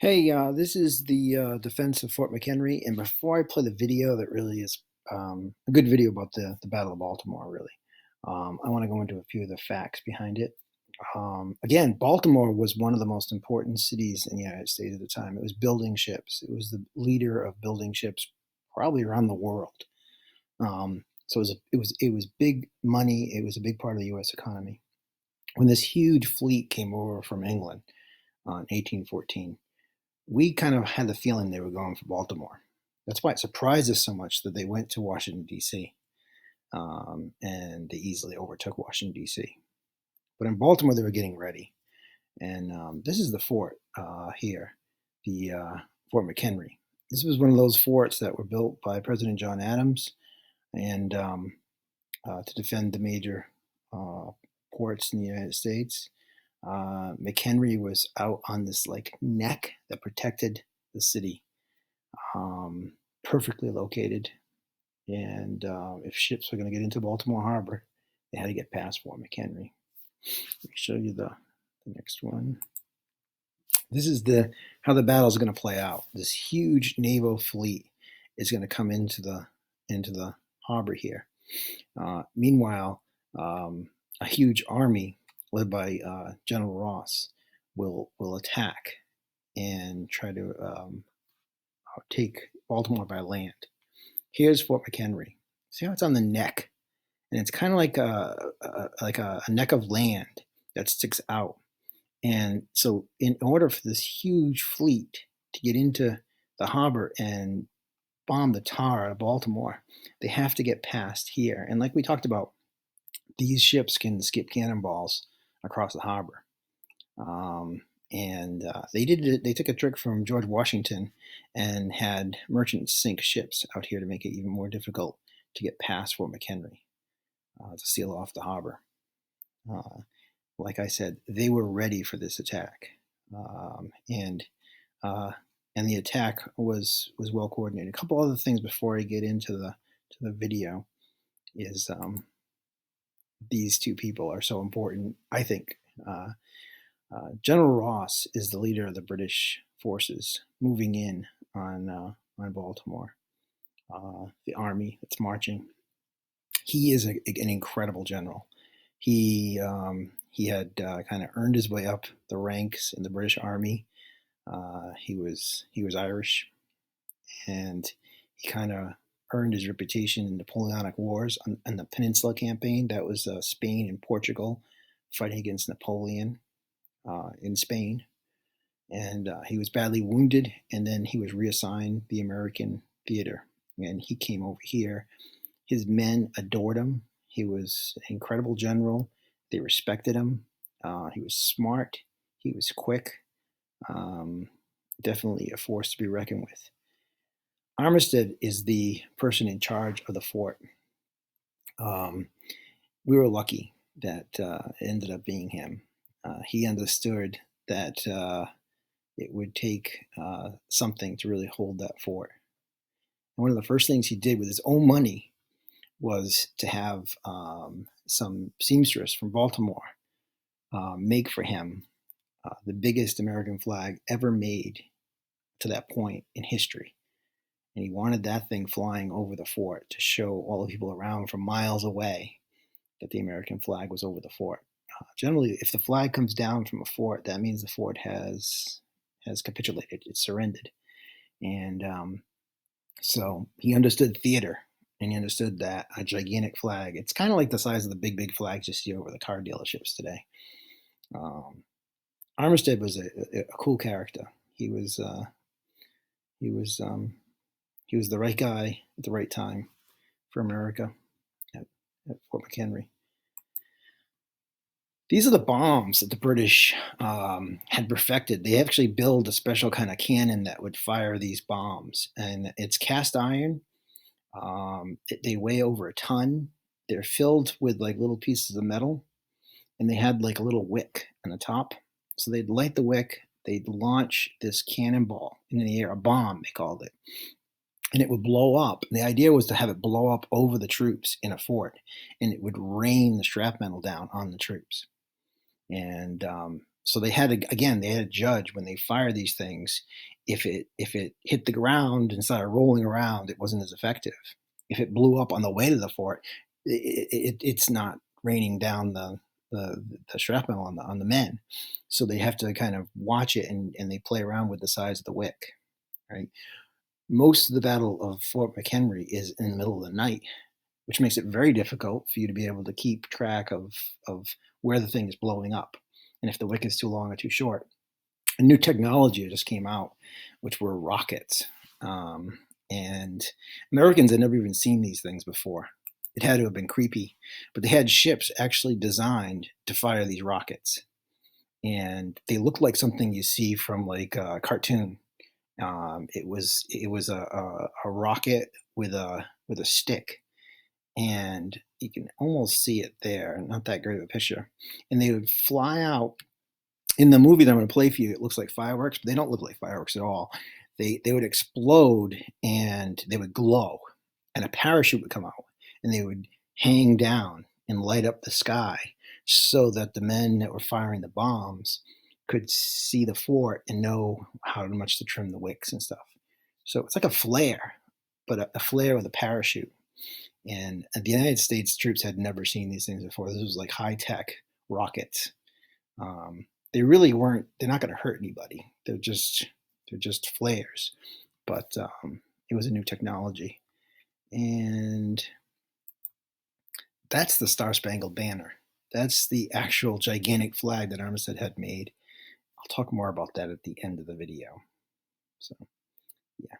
Hey, this is the defense of Fort McHenry, and before I play the video that really is a good video about the Battle of Baltimore, really, I want to go into a few of the facts behind it. Again, Baltimore was one of the most important cities in the United States at the time. It was building ships. It was the leader of building ships probably around the world. So it was big money. It was a big part of the U.S. economy. When this huge fleet came over from England in 1814, we kind of had the feeling they were going for Baltimore. That's why it surprised us so much that they went to Washington, D.C., and they easily overtook Washington, D.C. But in Baltimore, they were getting ready. And this is the fort here, the Fort McHenry. This was one of those forts that were built by President John Adams and to defend the major uh, ports in the United States. McHenry was out on this like neck that protected the city, perfectly located. And if ships were going to get into Baltimore Harbor, they had to get past Fort McHenry. Let me show you the next one. This is the how the battle is going to play out. This huge naval fleet is going to come into the harbor here. Meanwhile, a huge army led by General Ross will attack and try to take Baltimore by land. Here's Fort McHenry. See how it's on the neck, and it's kind of like a neck of land that sticks out. And so, in order for this huge fleet to get into the harbor and bomb the tar out of Baltimore, they have to get past here. And like we talked about, these ships can skip cannonballs across the harbor. And they did it. They took a trick from George Washington and had merchants sink ships out here to make it even more difficult to get past Fort McHenry to seal off the harbor. Uh, like I said, they were ready for this attack, um, and uh, and the attack was well coordinated. A couple other things before I get into the video is these two people are so important. I think General Ross is the leader of the British forces moving in on Baltimore. The army that's marching. He is an incredible general. He had kind of earned his way up the ranks in the British Army. He was Irish, and he kind of earned his reputation in Napoleonic Wars on the Peninsula Campaign. That was Spain and Portugal fighting against Napoleon in Spain. And he was badly wounded, and then he was reassigned the American theater, and he came over here. His men adored him. He was an incredible general. They respected him. He was smart. He was quick. Um, Definitely a force to be reckoned with. Armistead is the person in charge of the fort. Um, we were lucky that it ended up being him. He understood that it would take something to really hold that fort. And one of the first things he did with his own money was to have some seamstress from Baltimore make for him the biggest American flag ever made to that point in history. And he wanted that thing flying over the fort to show all the people around from miles away that the American flag was over the fort. Generally, if the flag comes down from a fort, that means the fort has capitulated, it's surrendered. And so he understood theater, and he understood that a gigantic flag, it's kind of like the size of the big flags you see over the car dealerships today. Um, Armistead was a cool character. He was he was the right guy at the right time for America at, at Fort McHenry. These are the bombs that the British had perfected. They actually built a special kind of cannon that would fire these bombs, and it's cast iron. They weigh over a ton. They're filled with like little pieces of metal, and they had like a little wick on the top. So they'd light the wick, they'd launch this cannonball into the air, a bomb, they called it, and it would blow up. And the idea was to have it blow up over the troops in a fort, and it would rain the shrapnel down on the troops. And So they had to, again, they had to judge when they fire these things. If it hit the ground and started rolling around, it wasn't as effective. If it blew up on the way to the fort, it's not raining down the shrapnel on the men. So they have to kind of watch it, and they play around with the size of the wick. Right. Most of the Battle of Fort McHenry is in the middle of the night, which makes it very difficult for you to be able to keep track of where the thing is blowing up, and if the wick is too long or too short. A new technology just came out, which were rockets. And Americans had never even seen these things before. It had to have been creepy, but they had ships actually designed to fire these rockets, and they looked like something you see from like a cartoon. It was a rocket with a stick, and you can almost see it there. Not that great of a picture, and they would fly out. In the movie that I'm going to play for you, it looks like fireworks, but they don't look like fireworks at all. They would explode and they would glow, and a parachute would come out, and they would hang down and light up the sky, so that the men that were firing the bombs could see the fort and know how much to trim the wicks and stuff. So it's like a flare, but a flare with a parachute. And the United States troops had never seen these things before. This was like high tech rockets. They really weren't. They're not going to hurt anybody. They're just flares. But it was a new technology, and that's the Star Spangled Banner. That's the actual gigantic flag that Armistead had made. I'll talk more about that at the end of the video. So, yeah.